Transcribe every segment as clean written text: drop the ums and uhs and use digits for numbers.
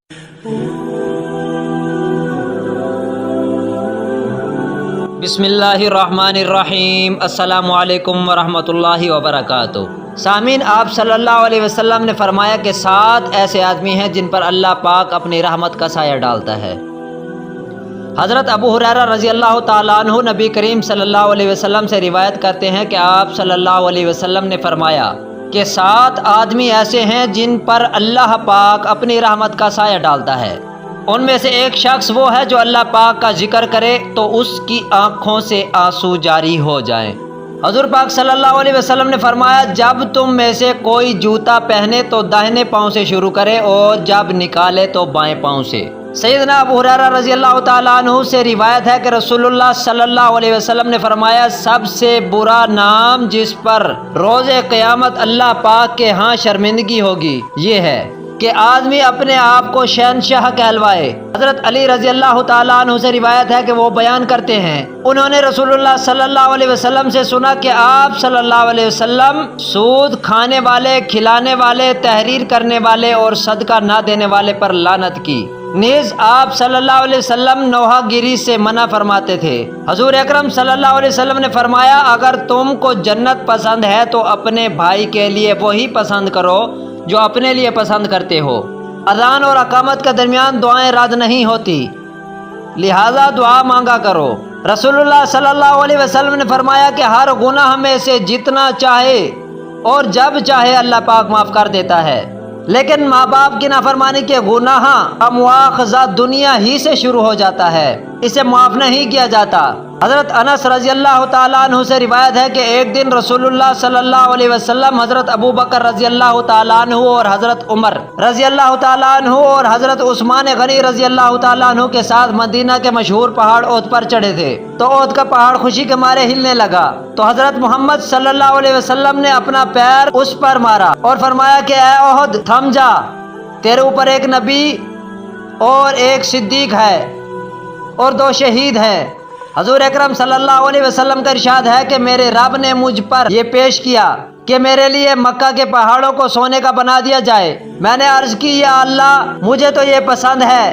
بسم اللہ الرحمن الرحیم۔ السلام علیکم ورحمۃ اللہ وبرکاتہ۔ سامعین، آپ صلی اللہ علیہ وسلم نے فرمایا کہ 7 ایسے آدمی ہیں جن پر اللہ پاک اپنی رحمت کا سایہ ڈالتا ہے۔ حضرت ابو ہریرہ رضی اللہ تعالیٰ عنہ نبی کریم صلی اللہ علیہ وسلم سے روایت کرتے ہیں کہ آپ صلی اللہ علیہ وسلم نے فرمایا کہ 7 آدمی ایسے ہیں جن پر اللہ پاک اپنی رحمت کا سایہ ڈالتا ہے۔ ان میں سے ایک شخص وہ ہے جو اللہ پاک کا ذکر کرے تو اس کی آنکھوں سے آنسو جاری ہو جائیں۔ حضور پاک صلی اللہ علیہ وسلم نے فرمایا، جب تم میں سے کوئی جوتا پہنے تو داہنے پاؤں سے شروع کرے اور جب نکالے تو بائیں پاؤں سے۔ سیدنا ابو ہریرہ رضی اللہ تعالیٰ عنہ سے روایت ہے کہ رسول اللہ صلی اللہ علیہ وسلم نے فرمایا، سب سے برا نام جس پر روز قیامت اللہ پاک کے ہاں شرمندگی ہوگی یہ ہے کہ آدمی اپنے آپ کو شہنشاہ کہلوائے۔ حضرت علی رضی اللہ تعالیٰ عنہ سے روایت ہے کہ وہ بیان کرتے ہیں، انہوں نے رسول اللہ صلی اللہ علیہ وسلم سے سنا کہ آپ صلی اللہ علیہ وسلم سود کھانے والے، کھلانے والے، تحریر کرنے والے اور صدقہ نہ دینے والے پر لعنت کی۔ نیز آپ صلی اللہ علیہ وسلم نوحہ گیری سے منع فرماتے تھے۔ حضور اکرم صلی اللہ علیہ وسلم نے فرمایا، اگر تم کو جنت پسند ہے تو اپنے بھائی کے لیے وہی پسند کرو جو اپنے لیے پسند کرتے ہو۔ اذان اور اقامت کے درمیان دعائیں رد نہیں ہوتی، لہذا دعا مانگا کرو۔ رسول اللہ صلی اللہ علیہ وسلم نے فرمایا کہ ہر گناہ میں سے جتنا چاہے اور جب چاہے اللہ پاک معاف کر دیتا ہے، لیکن ماں باپ کی نافرمانی کے گناہ کا مواخذہ دنیا ہی سے شروع ہو جاتا ہے، اسے معاف نہیں کیا جاتا۔ حضرت انس رضی اللہ تعالیٰ عنہ سے روایت ہے کہ ایک دن رسول اللہ صلی اللہ علیہ وسلم حضرت ابو بکر رضی اللہ تعالیٰ عنہ اور حضرت عمر رضی اللہ تعالیٰ عنہ اور حضرت عثمان غنی رضی اللہ تعالیٰ عنہ کے ساتھ مدینہ کے مشہور پہاڑ احد پر چڑھے تھے، تو احد کا پہاڑ خوشی کے مارے ہلنے لگا، تو حضرت محمد صلی اللہ علیہ وسلم نے اپنا پیر اس پر مارا اور فرمایا کہ اے احد تھم جا، تیرے اوپر ایک نبی اور ایک صدیق ہے اور 2 شہید ہیں۔ حضور اکرم صلی اللہ علیہ وسلم کا ارشاد ہے کہ میرے رب نے مجھ پر یہ پیش کیا کہ میرے لیے مکہ کے پہاڑوں کو سونے کا بنا دیا جائے۔ میں نے عرض کی، یا اللہ، مجھے تو یہ پسند ہے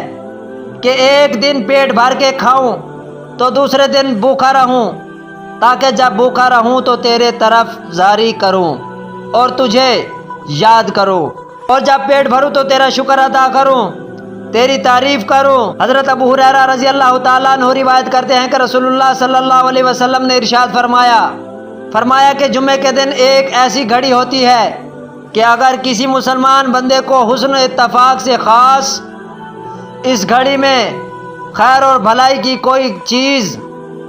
کہ ایک دن پیٹ بھر کے کھاؤں تو دوسرے دن بھوکا رہوں، تاکہ جب بھوکا رہوں تو تیرے طرف زاری کروں اور تجھے یاد کروں، اور جب پیٹ بھروں تو تیرا شکر ادا کروں، تیری تعریف کروں۔ حضرت ابو ہریرہ رضی اللہ تعالیٰ عنہ روایت کرتے ہیں کہ رسول اللہ صلی اللہ علیہ وسلم نے ارشاد فرمایا کہ جمعے کے دن ایک ایسی گھڑی ہوتی ہے کہ اگر کسی مسلمان بندے کو حسن اتفاق سے خاص اس گھڑی میں خیر اور بھلائی کی کوئی چیز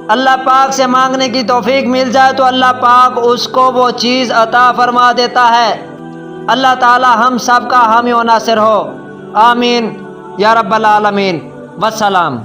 اللہ پاک سے مانگنے کی توفیق مل جائے تو اللہ پاک اس کو وہ چیز عطا فرما دیتا ہے۔ اللہ تعالی ہم سب کا حامی و ناصر ہو، آمین یا رب العالمین۔ والسلام۔